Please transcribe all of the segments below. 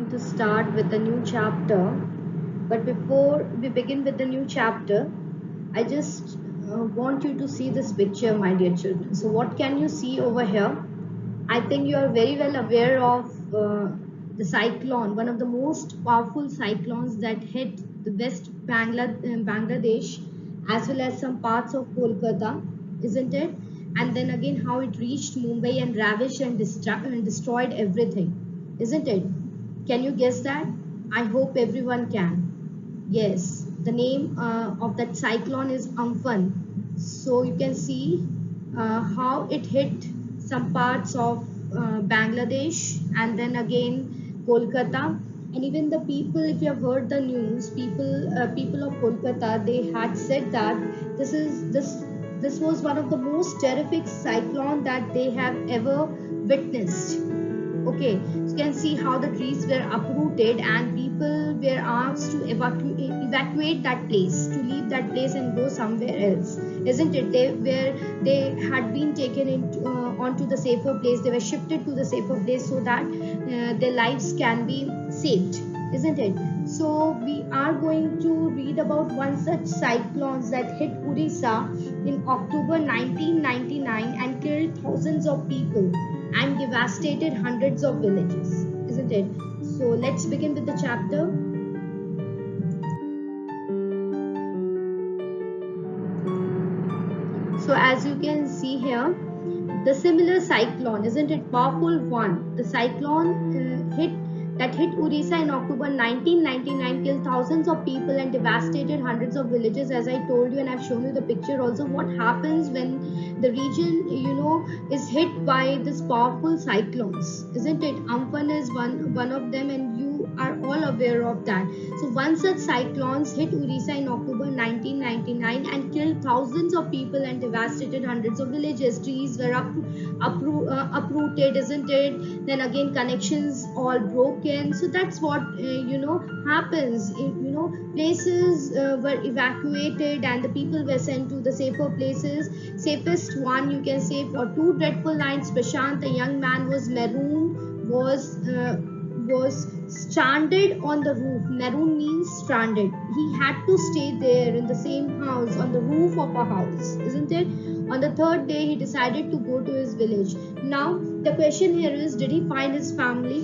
going to start with a new chapter. But before we begin with the new chapter, I just want you to see this picture, my dear children. So, what can you see over here? I think you are very well aware of the cyclone, one of the most powerful cyclones that hit the Bangladesh as well as some parts of Kolkata, isn't it? And then again, how it reached Mumbai and ravaged and destroyed everything, isn't it? Can you guess that? I hope everyone can. Yes, the name of that cyclone is Amphan. So you can see how it hit some parts of Bangladesh and then again Kolkata, and even the people, if you have heard the news, people of Kolkata, they had said that this was one of the most terrific cyclone that they have ever witnessed. Okay, so you can see how the trees were uprooted and people were asked to evacuate that place, to leave that place and go somewhere else, isn't it? They had been taken into onto the safer place. They were shifted to the safer place so that their lives can be saved, isn't it? So we are going to read about one such cyclone that hit Odisha in October 1999 and killed thousands of people and devastated hundreds of villages, isn't it? So let's begin with the chapter. So as you can see here, the similar cyclone, isn't it? Powerful one. The cyclone hit Odisha in October 1999, killed thousands of people and devastated hundreds of villages, as I told you, and I've shown you the picture also. What happens when the region, is hit by this powerful cyclones, isn't it? Amphan is one of them, and you are all aware of that. So one such cyclones hit Odisha in October 1999 and killed thousands of people and devastated hundreds of villages. Trees were uprooted, isn't it? Then again, connections all broken. So that's what happens. Places were evacuated and the people were sent to the safer places. Safest one, you can say, for two dreadful nights, Prashant, a young man, was marooned, was stranded on the roof. Maroon means stranded. He had to stay there in the same house, on the roof of a house, isn't it? On the third day, he decided to go to his village. Now, the question here is, did he find his family?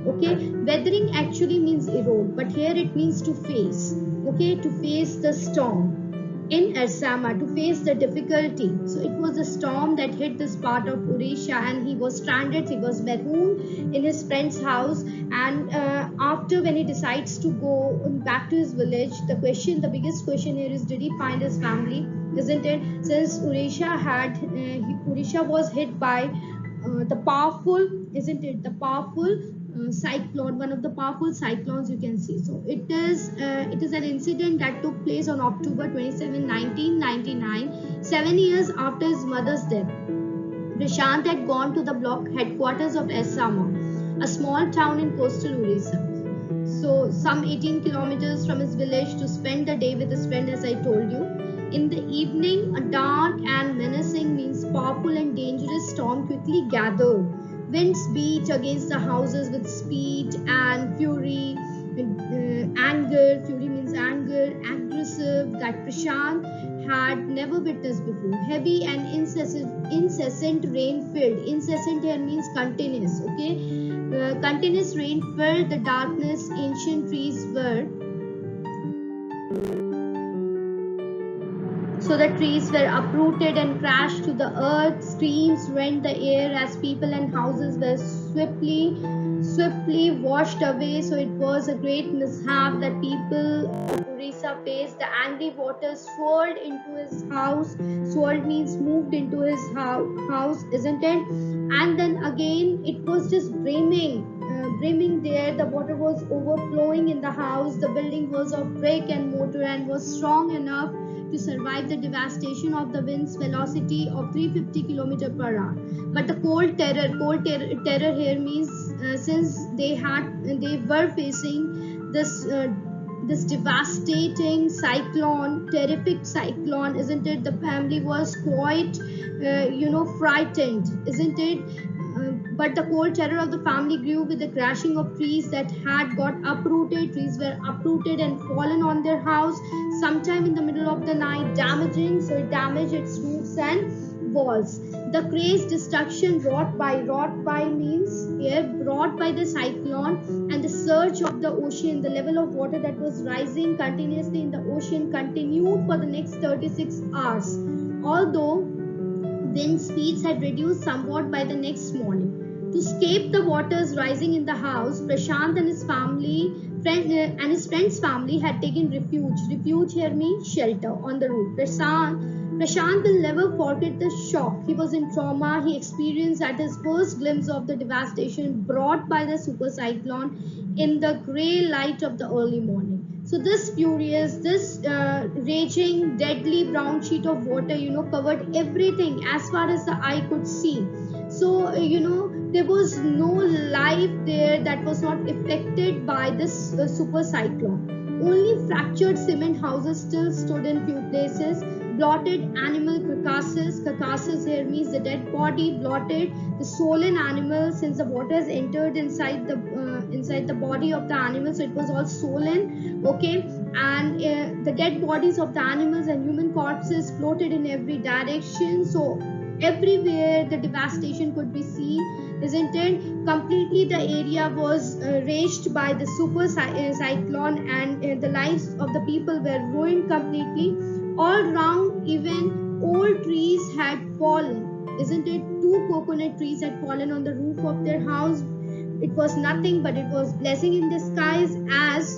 Okay, weathering actually means erode, but here it means to face. Okay, to face the storm. In Ersama, to face the difficulty. So it was a storm that hit this part of Odisha and he was stranded, he was marooned in his friend's house, and after, when he decides to go back to his village, the biggest question here is, did he find his family, isn't it? Since Odisha was hit by the powerful, isn't it, the powerful cyclone, one of the powerful cyclones, you can see. So it is an incident that took place on October 27, 1999, 7 years after his mother's death. Prashant had gone to the block headquarters of Essama, a small town in coastal Odisha. So some 18 kilometers from his village, to spend the day with his friend, as I told you. In the evening, a dark and menacing, means powerful and dangerous, storm quickly gathered. Winds beat against the houses with speed and fury, anger. Fury means anger, aggressive, that Prashant had never witnessed before. Heavy and incessant rain filled. Incessant here means continuous. Okay, continuous rain filled the darkness. Ancient trees were. So the trees were uprooted and crashed to the earth. Streams rent the air as people and houses were swiftly washed away. So it was a great mishap that people of Orissa faced. The angry waters swirled into his house. Swirled means moved into his house, isn't it? And then again, it was just brimming there. The water was overflowing in the house. The building was of brick and mortar and was strong enough to survive the devastation of the wind's velocity of 350 km per hour. But the cold terror here means since they were facing this devastating cyclone, terrific cyclone, isn't it? The family was quite frightened, isn't it? But the cold terror of the family grew with the crashing of trees that had got uprooted. Trees were uprooted and fallen on their house sometime in the middle of the night, damaging, so it damaged its roofs and walls. The crazed destruction wrought by means here brought by the cyclone and the surge of the ocean. The level of water that was rising continuously in the ocean continued for the next 36 hours, although wind speeds had reduced somewhat by the next morning. To escape the waters rising in the house, Prashant and his friend's family had taken refuge. Refuge here means shelter on the roof. Prashant will never forget the shock. He was in trauma. He experienced at his first glimpse of the devastation brought by the super cyclone in the grey light of the early morning. So this furious, this raging, deadly brown sheet of water, covered everything as far as the eye could see. So, there was no life there that was not affected by this super cyclone. Only fractured cement houses still stood in few places. Blotted animal carcasses here means the dead body, blotted the swollen animal, since the water has entered inside the body of the animal, so it was all swollen. Okay, and the dead bodies of the animals and human corpses floated in every direction. So everywhere the devastation could be seen, isn't it? Completely the area was raged by the super cyclone, and the lives of the people were ruined completely. All round, even old trees had fallen, isn't it? 2 coconut trees had fallen on the roof of their house. It was nothing but it was blessing in disguise, as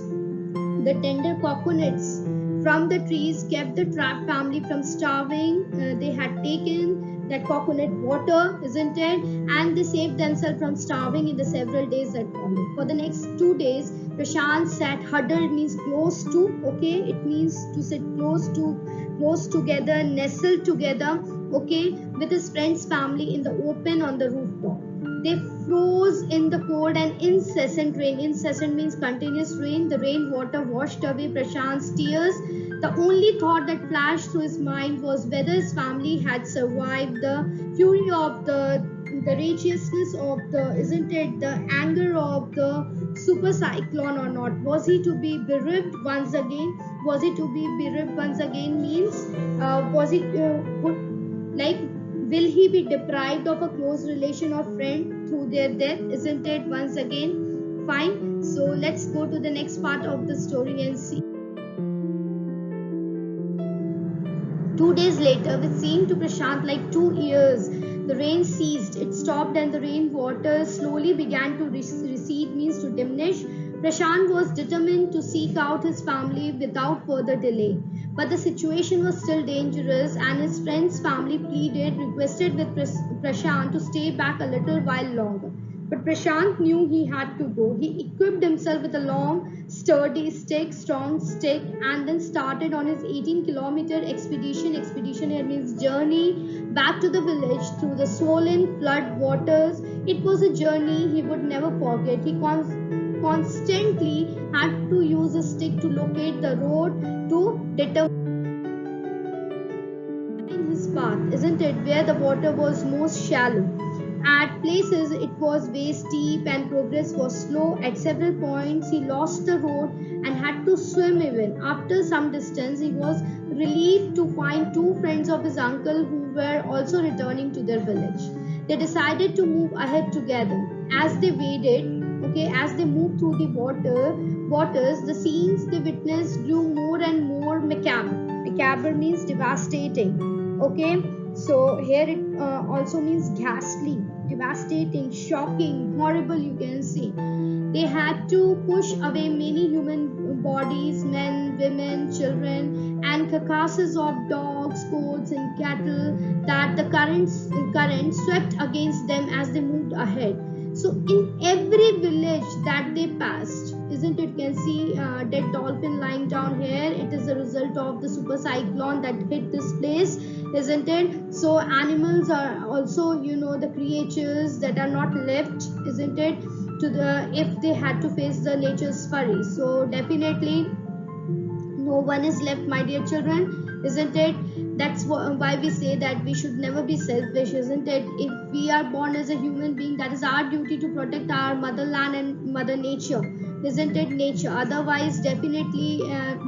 the tender coconuts from the trees kept the trapped family from starving. They had taken that coconut water, isn't it? And they saved themselves from starving in the several days that followed. For the next 2 days, Prashant sat huddled, means close to, okay? It means to sit close together, nestled together, okay, with his friend's family in the open on the rooftop. They froze in the cold and incessant rain. Incessant means continuous rain. The rainwater washed away Prashant's tears. The only thought that flashed through his mind was whether his family had survived the fury of the righteousness of the, isn't it, the anger of the super cyclone or not. Was he to be bereaved once again? Was he to be bereaved once again means, was he will he be deprived of a close relation or friend through their death, isn't it, once again? Fine. So let's go to the next part of the story and see. 2 days later, which seemed to Prashant like 2 years, the rain ceased. It stopped and the rainwater slowly began to recede, means to diminish. Prashant was determined to seek out his family without further delay. But the situation was still dangerous, and his friend's family requested with Prashant to stay back a little while longer. But Prashant knew he had to go. He equipped himself with a long, sturdy strong stick, and then started on his 18-kilometer expedition. Expedition here means journey back to the village through the swollen flood waters. It was a journey he would never forget. He constantly had to use a stick to locate the road to determine his path, isn't it, where the water was most shallow. At places it was waist deep and progress was slow. At several points he lost the road and had to swim even. After some distance he was relieved to find 2 friends of his uncle who were also returning to their village. They decided to move ahead together. As they as they moved through the waters, the scenes they witnessed grew more and more macabre. Macabre means devastating. Okay, so here it also means ghastly, devastating, shocking, horrible, you can see. They had to push away many human bodies, men, women, children, and carcasses of dogs, goats, and cattle that the current swept against them as they moved ahead. So in every village that they passed, isn't it, can see dead dolphin lying down here. It is a result of the super cyclone that hit this place, isn't it? So animals are also, the creatures that are not left, isn't it, to the, if they had to face the nature's fury. So definitely no one is left, my dear children. isn't it? That's why we say that we should never be selfish, isn't it? If we are born as a human being, that is our duty to protect our motherland and mother nature, isn't it? Nature, otherwise definitely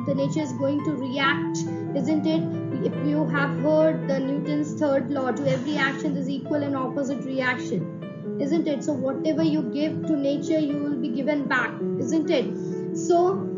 the nature is going to react, isn't it? If you have heard the Newton's third law, to every action there's equal and opposite reaction, isn't it? So whatever you give to nature, you will be given back, isn't it? So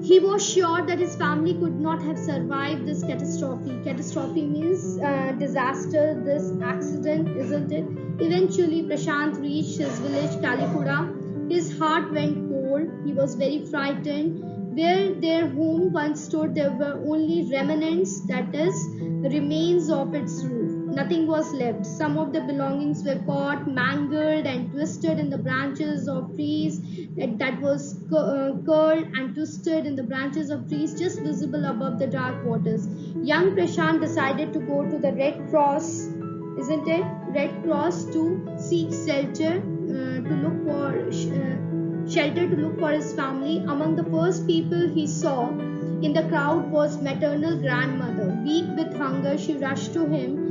he was sure that his family could not have survived this catastrophe. Catastrophe means disaster, this accident, isn't it? Eventually, Prashant reached his village, Kalipura. His heart went cold. He was very frightened. Where their home once stood, there were only remnants, that is, remains of its roof. Nothing was left. Some of the belongings were caught, mangled, and twisted in the branches of trees that was curled and twisted in the branches of trees just visible above the dark waters. Young Prashant decided to go to the Red Cross, isn't it? Red Cross to seek shelter, to look for shelter, to look for his family. Among the first people he saw in the crowd was maternal grandmother. Weak with hunger, she rushed to him.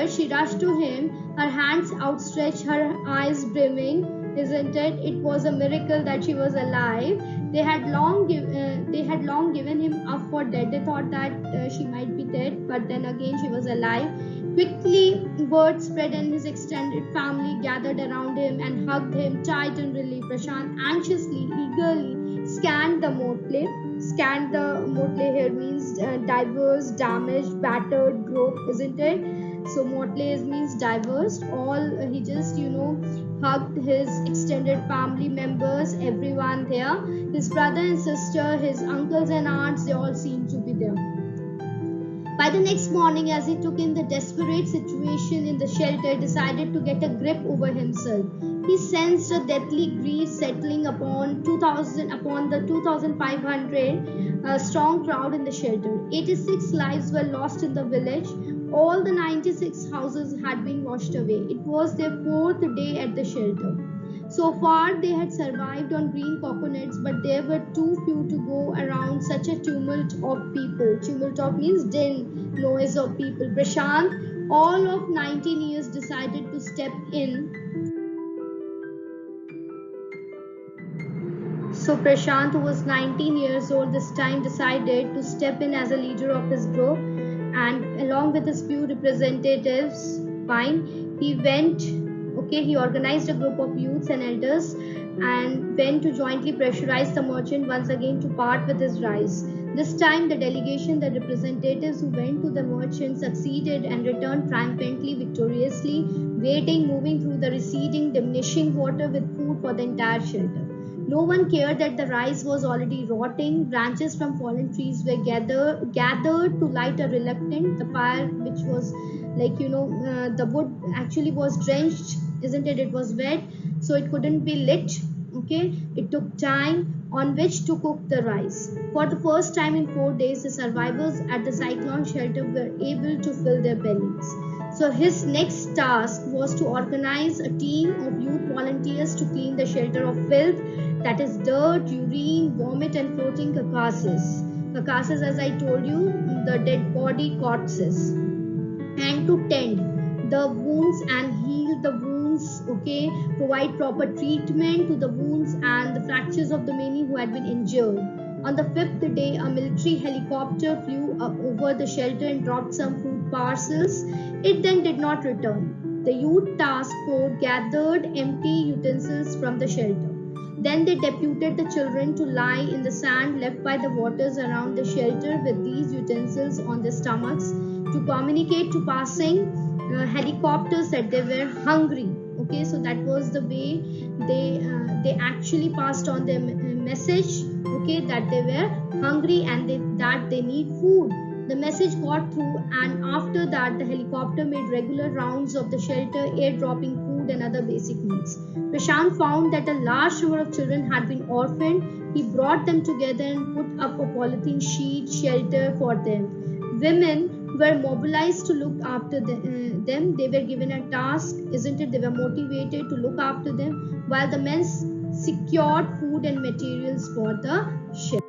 She rushed to him, her hands outstretched, her eyes brimming. Isn't it? It was a miracle that she was alive. They had long given him up for dead. They thought that she might be dead, but then again she was alive. Quickly, word spread, and his extended family gathered around him and hugged him tight and relief. Prashant anxiously, eagerly scanned the motley. Scanned the motley here means diverse, damaged, battered group, isn't it? So motley means diverse. All he just hugged his extended family members, everyone there. His brother and sister, his uncles and aunts, they all seemed to be there. By the next morning, as he took in the desperate situation in the shelter, decided to get a grip over himself. He sensed a deathly grief settling upon the 2,500 strong crowd in the shelter. 86 lives were lost in the village. All the 96 houses had been washed away. It was their fourth day at the shelter. So far, they had survived on green coconuts, but there were too few to go around such a tumult of people. Tumult of means din, noise of people. Prashant, all of 19 years, decided to step in. So Prashant, who was 19 years old this time, decided to step in as a leader of his group, and along with his few representatives, he organized a group of youths and elders and went to jointly pressurize the merchant once again to part with his rice. This time the delegation, the representatives who went to the merchant, succeeded and returned triumphantly, victoriously, moving through the receding, diminishing water with food for the entire shelter. No one cared that the rice was already rotting. Branches from fallen trees were gathered to light a reluctant. The fire, which was the wood actually was drenched, isn't it? It was wet, so it couldn't be lit. Okay, it took time on which to cook the rice. For the first time in 4 days, the survivors at the cyclone shelter were able to fill their bellies. So his next task was to organize a team of youth volunteers to clean the shelter of filth, that is dirt, urine, vomit and floating carcasses. Carcasses, as I told you, the dead body corpses. And to tend the wounds and heal the wounds, provide proper treatment to the wounds and the fractures of the many who had been injured. On the 5th day, a military helicopter flew over the shelter and dropped some food parcels. It then did not return. The youth task force gathered empty utensils from the shelter. Then they deputed the children to lie in the sand left by the waters around the shelter with these utensils on their stomachs to communicate to passing helicopters that they were hungry. So that was the way they actually passed on their message, that they were hungry and that they need food. The message got through, and after that the helicopter made regular rounds of the shelter, airdropping food and other basic needs. Prashant found that a large number of children had been orphaned. He brought them together and put up a polythene sheet shelter for them. Women were mobilized to look after them. They were given a task, isn't it? They were motivated to look after them, while the men secured food and materials for the shelter.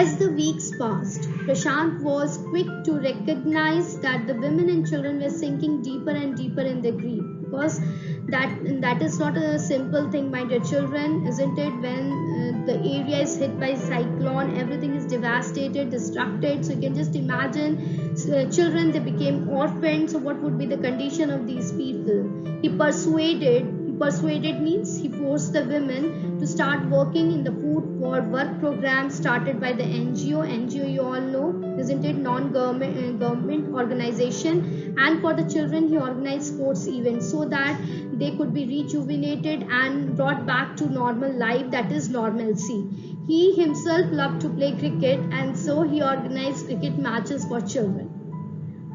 As the weeks passed, Prashant was quick to recognize that the women and children were sinking deeper and deeper in their grief, because that is not a simple thing, my dear children, isn't it? When the area is hit by cyclone, everything is devastated, destructed. So you can just imagine, children, they became orphans. So what would be the condition of these people? He persuaded means he forced the women to start working in the food for work program started by the NGO. NGO, you all know, isn't it? Non-government organization. And for the children, he organized sports events so that they could be rejuvenated and brought back to normal life, that is normalcy. He himself loved to play cricket, and so he organized cricket matches for children.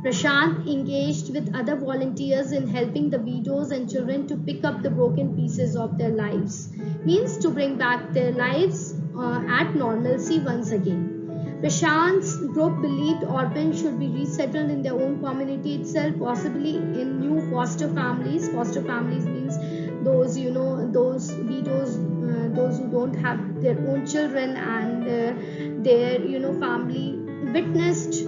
Prashant engaged with other volunteers in helping the widows and children to pick up the broken pieces of their lives, means to bring back their lives at normalcy once again. Prashant's group believed orphans should be resettled in their own community itself, possibly in new foster families. Foster families means those, those widows, those who don't have their own children, and their, family witnessed,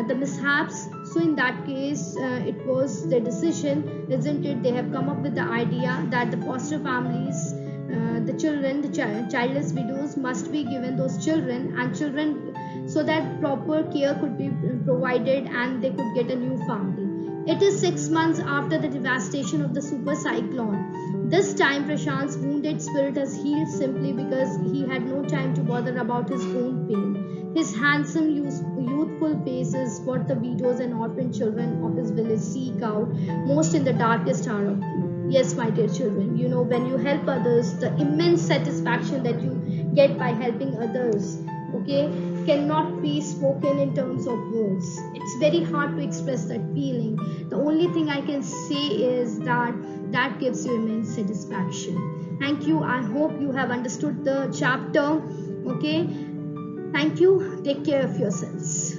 the mishaps. So in that case, it was the decision, isn't it? They have come up with the idea that the foster families, the children, the childless widows must be given those children, so that proper care could be provided and they could get a new family. It is 6 months after the devastation of the super cyclone. This time Prashant's wounded spirit has healed simply because he had no time to bother about his own pain. His handsome, youthful face is what the widows and orphan children of his village seek out most in the darkest hour of grief. Yes, my dear children, when you help others, the immense satisfaction that you get by helping others, cannot be spoken in terms of words. It's very hard to express that feeling. The only thing I can say is that gives you immense satisfaction. Thank you. I hope you have understood the chapter. Thank you. Take care of yourselves.